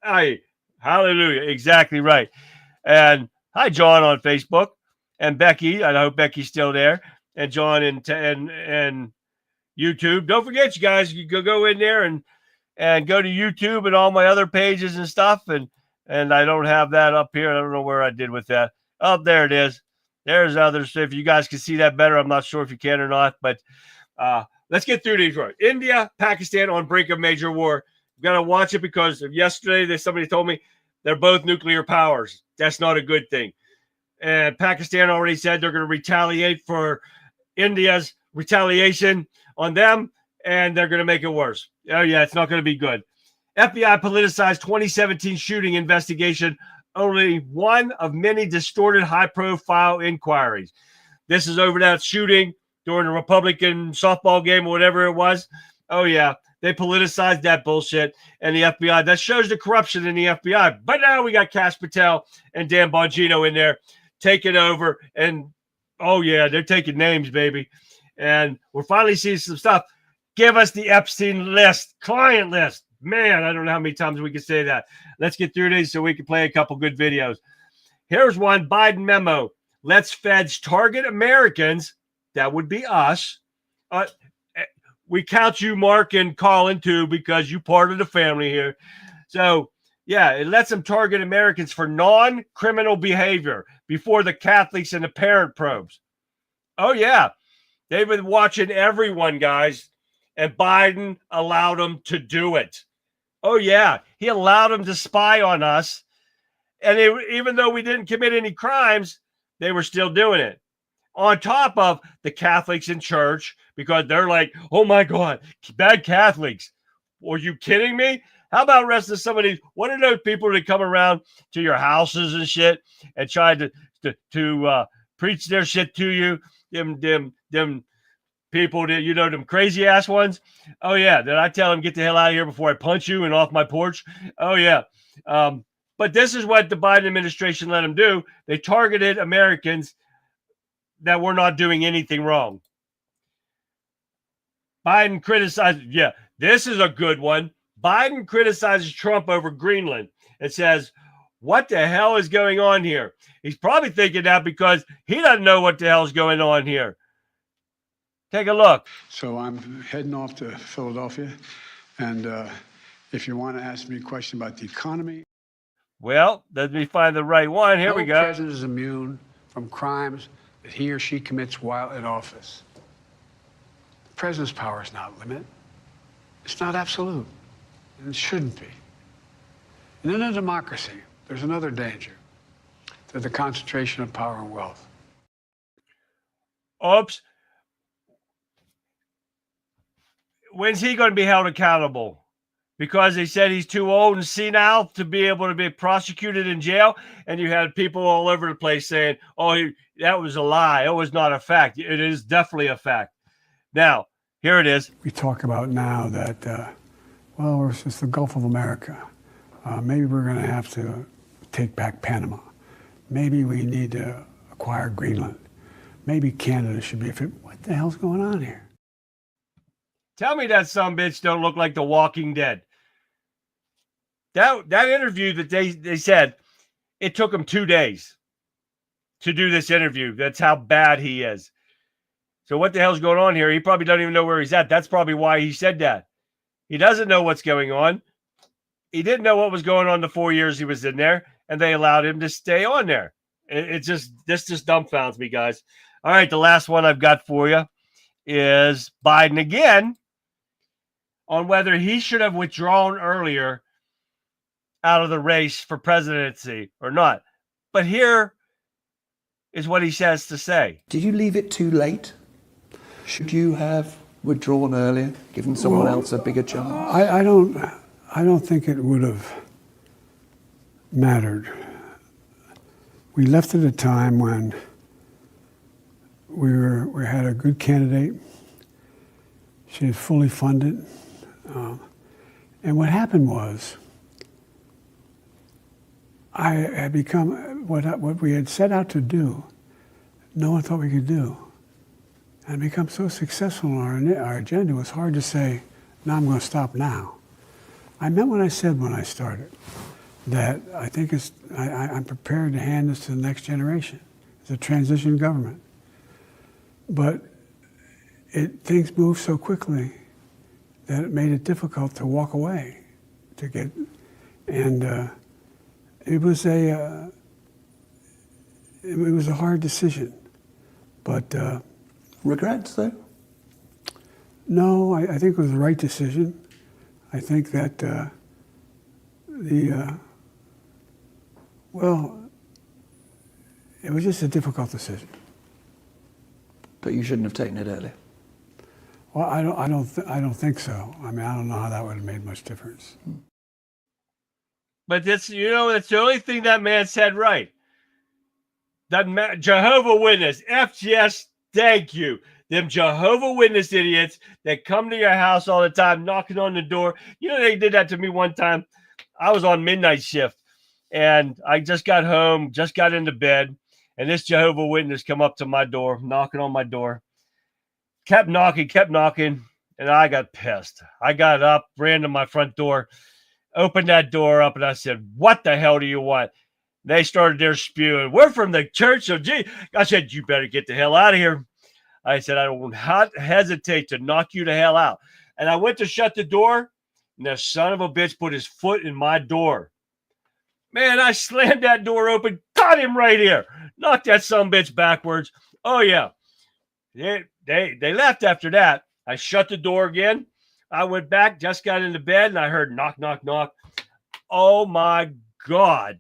Hey, hallelujah. Exactly right. And hi, John on Facebook, and Becky. I hope Becky's still there. And John and YouTube. Don't forget, you guys, you go in there and go to YouTube and all my other pages and stuff. And I don't have that up here. I don't know where I did with that. Oh, there it is. There's others. If you guys can see that better, I'm not sure if you can or not. But let's get through these. India, Pakistan on brink of major war. We've got to watch it because yesterday somebody told me they're both nuclear powers. That's not a good thing. And Pakistan already said they're going to retaliate for India's retaliation on them, and they're going to make it worse. Oh, yeah, it's not going to be good. FBI politicized 2017 shooting investigation, only one of many distorted high-profile inquiries. This is over that shooting during a Republican softball game or whatever it was. Oh, yeah, they politicized that bullshit. And the FBI, that shows the corruption in the FBI. But now we got Kash Patel and Dan Bongino in there taking over. And, oh, yeah, they're taking names, baby. And we're finally seeing some stuff. Give us the Epstein list, client list. Man, I don't know how many times we can say that. Let's get through these so we can play a couple good videos. Here's one, Biden memo. Let's feds target Americans. That would be us. We count you, Mark and Colin, too, because you part of the family here. So, yeah, it lets them target Americans for non-criminal behavior before the Catholics and the parent probes. Oh, yeah. They've been watching everyone, guys, and Biden allowed them to do it. Oh, yeah. He allowed them to spy on us. And even though we didn't commit any crimes, they were still doing it. On top of the Catholics in church, because they're like, oh, my God, bad Catholics. Are you kidding me? How about arresting somebody? What are those people that come around to your houses and shit and try to preach their shit to you? Them people that, you know, them crazy ass ones. Oh, yeah. Did I tell them, get the hell out of here before I punch you and off my porch? Oh, yeah. But this is what the Biden administration let them do. They targeted Americans that were not doing anything wrong. Biden criticized, yeah, this is a good one. Biden criticizes Trump over Greenland and says, what the hell is going on here? He's probably thinking that because he doesn't know what the hell is going on here. Take a look. So I'm heading off to Philadelphia. And if you want to ask me a question about the economy. Well, let me find the right one. Here we go. No president is immune from crimes that he or she commits while in office. The president's power is not limited. It's not absolute. And it shouldn't be. And in a democracy, there's another danger. There's the concentration of power and wealth. Oops. When's he going to be held accountable? Because they said he's too old and senile to be able to be prosecuted in jail. And you had people all over the place saying, oh, that was a lie. It was not a fact. It is definitely a fact. Now, here it is. We talk about now that, well, it's just the Gulf of America. Maybe we're going to have to take back Panama. Maybe we need to acquire Greenland. Maybe Canada should be. What the hell's going on here? Tell me that some bitch don't look like The Walking Dead. That interview that they said, it took him 2 days to do this interview. That's how bad he is. So what the hell's going on here? He probably doesn't even know where he's at. That's probably why he said that. He doesn't know what's going on. He didn't know what was going on the 4 years he was in there, and they allowed him to stay on there. This just dumbfounds me, guys. All right, the last one I've got for you is Biden again. on whether he should have withdrawn earlier out of the race for presidency or not. But here is what he has to say. Did you leave it too late? Should you have withdrawn earlier, given someone else a bigger chance? I don't think it would have mattered. We left at a time when we had a good candidate. She was fully funded. And what happened was, I had become what we had set out to do. No one thought we could do, and become so successful in our agenda. It was hard to say, "No, I'm going to stop now." I meant what I said when I started. That I think I'm prepared to hand this to the next generation. It's a transition government, but things move so quickly that it made it difficult to walk away, it was a hard decision, but regrets though? No, I think it was the right decision. I think that it was just a difficult decision. But you shouldn't have taken it earlier. Well, I don't think so. I mean, I don't know how that would have made much difference. But that's that's the only thing that man said right. That Jehovah Witness, FGS, thank you. Them Jehovah Witness idiots that come to your house all the time, knocking on the door. They did that to me one time. I was on midnight shift, and I just got home, just got into bed, and this Jehovah Witness come up to my door, knocking on my door. Kept knocking, and I got pissed. I got up, ran to my front door, opened that door up, and I said, "What the hell do you want?" They started their spewing. "We're from the Church of Jesus." I said, "You better get the hell out of here." I said, "I will not hesitate to knock you the hell out." And I went to shut the door, and the son of a bitch put his foot in my door. Man, I slammed that door open, got him right here, knocked that son of a bitch backwards. Oh, yeah. They left after that. I shut the door again. I went back, just got into bed, and I heard knock, knock, knock. Oh, my God.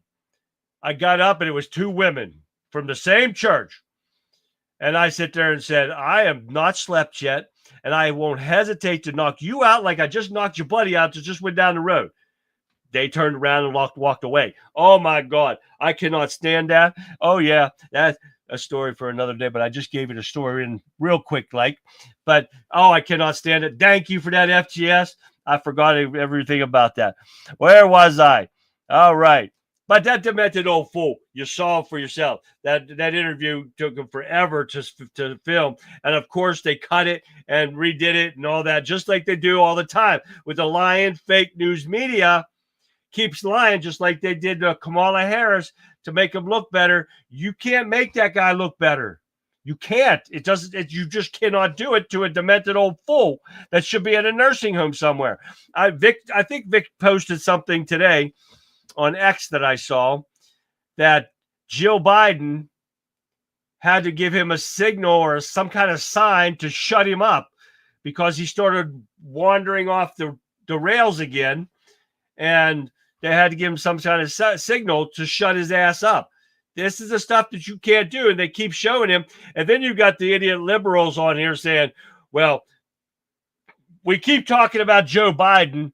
I got up, and it was two women from the same church. And I sit there and said, "I am not slept yet, and I won't hesitate to knock you out like I just knocked your buddy out that just went down the road." They turned around and walked away. Oh, my God. I cannot stand that. Oh, yeah. That's a story for another day, but I just gave it a story in real quick, But, I cannot stand it. Thank you for that, FGS. I forgot everything about that. Where was I? All right. But that demented old fool, you saw for yourself. That interview took him forever to film. And, of course, they cut it and redid it and all that, just like they do all the time with the lying fake news media. Keeps lying, just like they did to Kamala Harris to make him look better. You can't make that guy look better. You can't. It doesn't. You just cannot do it to a demented old fool that should be at a nursing home somewhere. I think Vic posted something today on X that I saw that Jill Biden had to give him a signal or some kind of sign to shut him up because he started wandering off the rails again, and they had to give him some kind of signal to shut his ass up. This is the stuff that you can't do, and they keep showing him. And then you've got the idiot liberals on here saying, "Well, we keep talking about Joe Biden.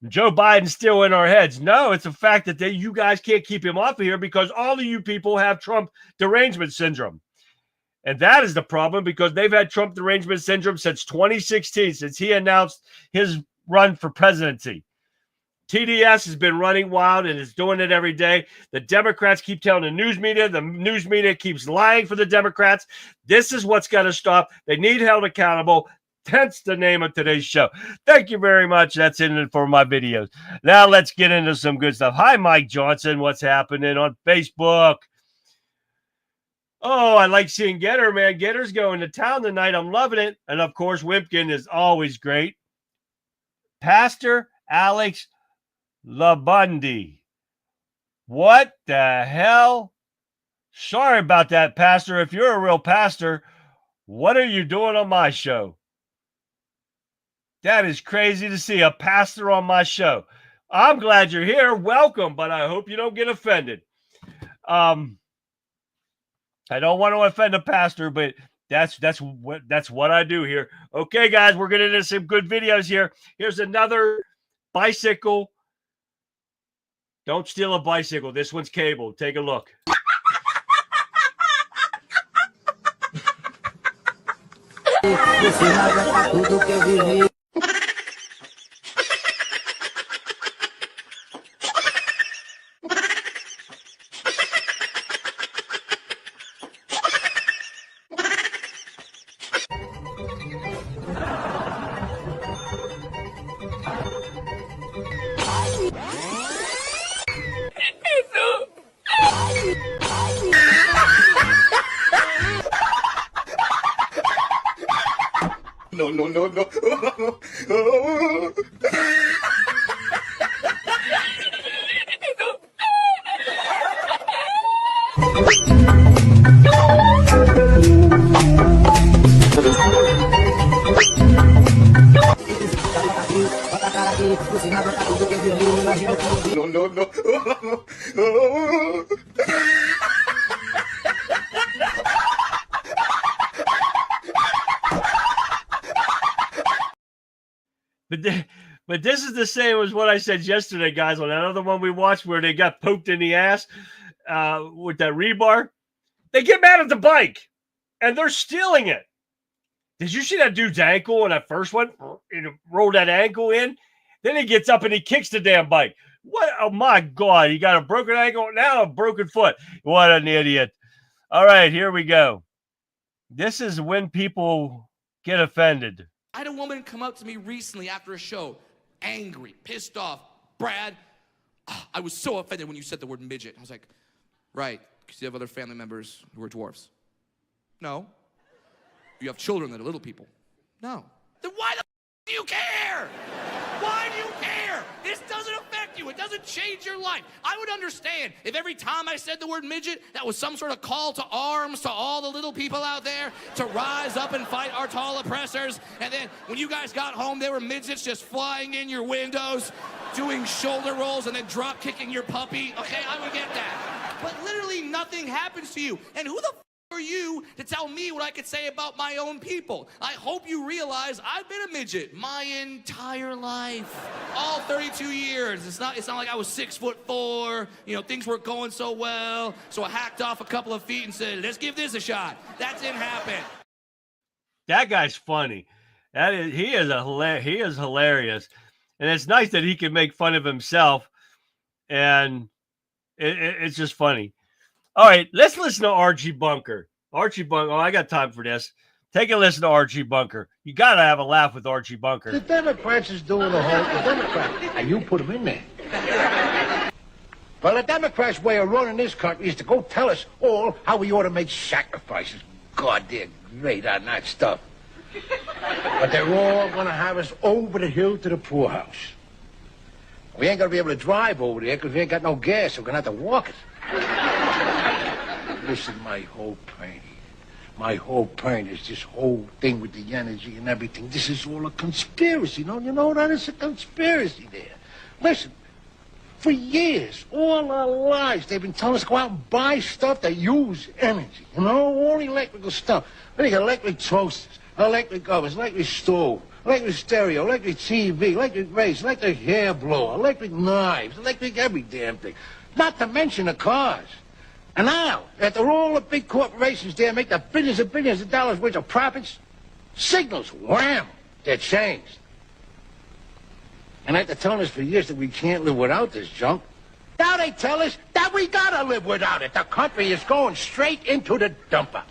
Joe Biden's still in our heads." No, it's a fact that you guys can't keep him off of here because all of you people have Trump derangement syndrome. And that is the problem, because they've had Trump derangement syndrome since 2016, since he announced his run for presidency. TDS has been running wild and is doing it every day. The Democrats keep telling the news media. The news media keeps lying for the Democrats. This is what's got to stop. They need held accountable. Hence the name of today's show. Thank you very much. That's it for my videos. Now let's get into some good stuff. Hi, Mike Johnson. What's happening on Facebook? Oh, I like seeing Getter, man. Getter's going to town tonight. I'm loving it. And, of course, Wimpkin is always great. Pastor Alex Labundi. What the hell? Sorry about that, Pastor. If you're a real pastor, what are you doing on my show? That is crazy to see a pastor on my show. I'm glad you're here. Welcome, but I hope you don't get offended. I don't want to offend a pastor, but that's what I do here. Okay, guys, we're getting into some good videos here. Here's another bicycle. Don't steal a bicycle. This one's cable. Take a look. No, no, no, no. No, no, no. But this is the same as what I said yesterday, guys, on that other one we watched where they got poked in the ass with that rebar. They get mad at the bike, and they're stealing it. Did you see that dude's ankle on that first one? He rolled that ankle in. Then he gets up and he kicks the damn bike. What? Oh, my God. He got a broken ankle, now a broken foot. What an idiot. All right, here we go. This is when people get offended. I had a woman come up to me recently after a show, angry, pissed off. Brad, I was so offended when you said the word midget. I was like, right, because you have other family members who are dwarfs. No. You have children that are little people. No. Then why the do you care? Why do you care? This doesn't affect you. It doesn't change your life. I would understand if every time I said the word midget, that was some sort of call to arms to all the little people out there to rise up and fight our tall oppressors. And then when you guys got home, there were midgets just flying in your windows, doing shoulder rolls and then drop kicking your puppy. Okay, I would get that. But literally nothing happens to you. And who the are you to tell me what I could say about my own people? I hope you realize I've been a midget my entire life. All 32 years. It's not like I was 6'4", you know, things weren't going so well, so I hacked off a couple of feet and said, let's give this a shot. That didn't happen. That guy's funny. He is hilarious. And it's nice that he can make fun of himself, and it's just funny. All right, let's listen to Archie Bunker. Archie Bunker. Oh, I got time for this. Take a listen to Archie Bunker. You got to have a laugh with Archie Bunker. The Democrats is doing the whole Democrats, and you put them in there. Well, the Democrats' way of running this country is to go tell us all how we ought to make sacrifices. God, they're great on that stuff. But they're all going to have us over the hill to the poorhouse. We ain't going to be able to drive over there because we ain't got no gas, so we're going to have to walk it. Listen, my whole point is this whole thing with the energy and everything. This is all a conspiracy, no? You know that? It's a conspiracy there. Listen, for years, all our lives, they've been telling us to go out and buy stuff that use energy. You know, all electrical stuff. Then you got electric toasters, electric ovens, electric stove, electric stereo, electric TV, electric race, electric hair blower, electric knives, electric every damn thing. Not to mention the cars. And now, after all the big corporations there make the billions and billions of dollars worth of profits, signals, wham, they're changed. And after telling us for years that we can't live without this junk, now they tell us that we gotta live without it. The country is going straight into the dumper.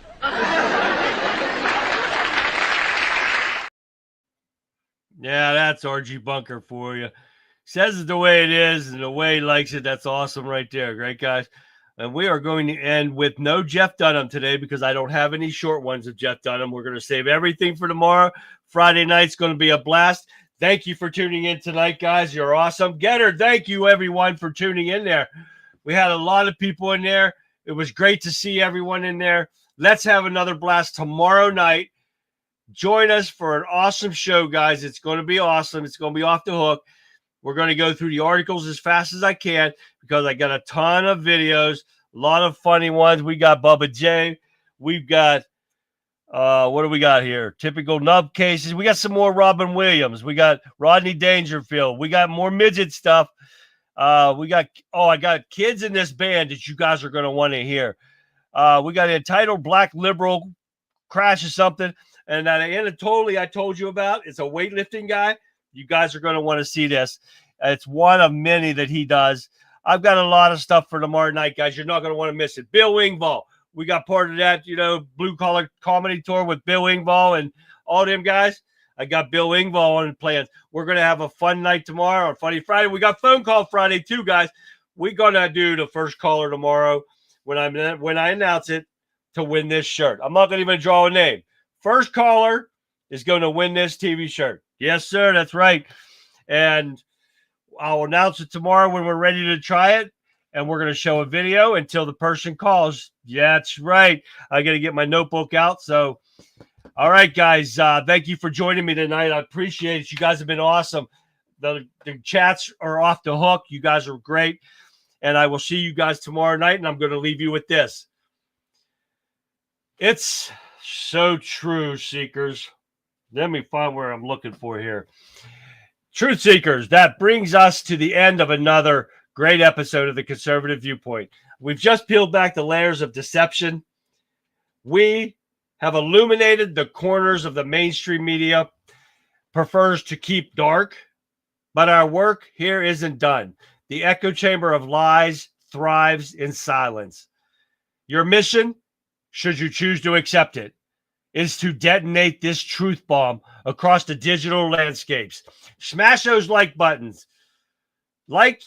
Yeah, that's Archie Bunker for you. Says it the way it is and the way he likes it. That's awesome right there. Great, guys. And we are going to end with no Jeff Dunham today because I don't have any short ones of Jeff Dunham. We're going to save everything for tomorrow. Friday night's going to be a blast. Thank you for tuning in tonight, guys. You're awesome. Getter, thank you, everyone, for tuning in there. We had a lot of people in there. It was great to see everyone in there. Let's have another blast tomorrow night. Join us for an awesome show, guys. It's going to be awesome. It's going to be off the hook. We're going to go through the articles as fast as I can because I got a ton of videos, a lot of funny ones. We got Bubba J. We've got, what do we got here? Typical nub cases. We got some more Robin Williams. We got Rodney Dangerfield. We got more midget stuff. I got kids in this band that you guys are going to want to hear. We got an entitled Black Liberal Crash or something. And that Anatoly I told you about, it's a weightlifting guy. You guys are going to want to see this. It's one of many that he does. I've got a lot of stuff for tomorrow night, guys. You're not going to want to miss it. Bill Engvall. We got part of that, blue collar comedy tour with Bill Engvall and all them guys. I got Bill Engvall on plans. We're going to have a fun night tomorrow on Funny Friday. We got phone call Friday too, guys. We're going to do the first caller tomorrow when I announce it to win this shirt. I'm not going to even draw a name. First caller is going to win this TV shirt. Yes, sir. That's right. And I'll announce it tomorrow when we're ready to try it. And we're going to show a video until the person calls. Yeah, that's right. I got to get my notebook out. So, all right, guys. Thank you for joining me tonight. I appreciate it. You guys have been awesome. The chats are off the hook. You guys are great. And I will see you guys tomorrow night. And I'm going to leave you with this. It's so true, seekers. Let me find where I'm looking for here. Truth seekers, that brings us to the end of another great episode of the Conservative Viewpoint. We've just peeled back the layers of deception. We have illuminated the corners of the mainstream media prefers to keep dark, but our work here isn't done. The echo chamber of lies thrives in silence. Your mission, should you choose to accept it, is to detonate this truth bomb across the digital landscapes. Smash those like buttons. Like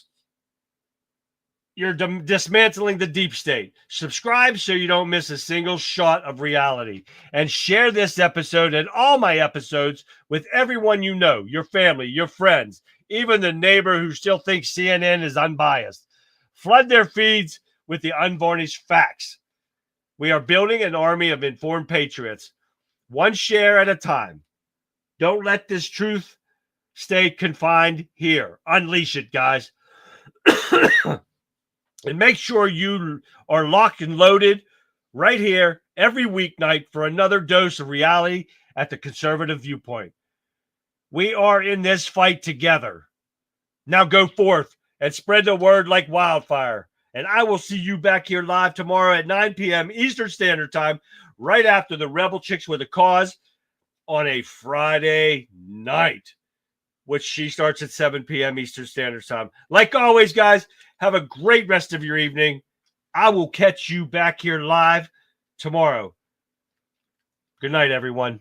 you're dismantling the deep state. Subscribe so you don't miss a single shot of reality. And share this episode and all my episodes with everyone you know, your family, your friends, even the neighbor who still thinks CNN is unbiased. Flood their feeds with the unvarnished facts. We are building an army of informed patriots, one share at a time. Don't let this truth stay confined here. Unleash it, guys. And make sure you are locked and loaded right here every weeknight for another dose of reality at the Conservative Viewpoint. We are in this fight together. Now go forth and spread the word like wildfire. And I will see you back here live tomorrow at 9 p.m. Eastern Standard Time, right after the Rebel Chicks with a Cause on a Friday night, which she starts at 7 p.m. Eastern Standard Time. Like always, guys, have a great rest of your evening. I will catch you back here live tomorrow. Good night, everyone.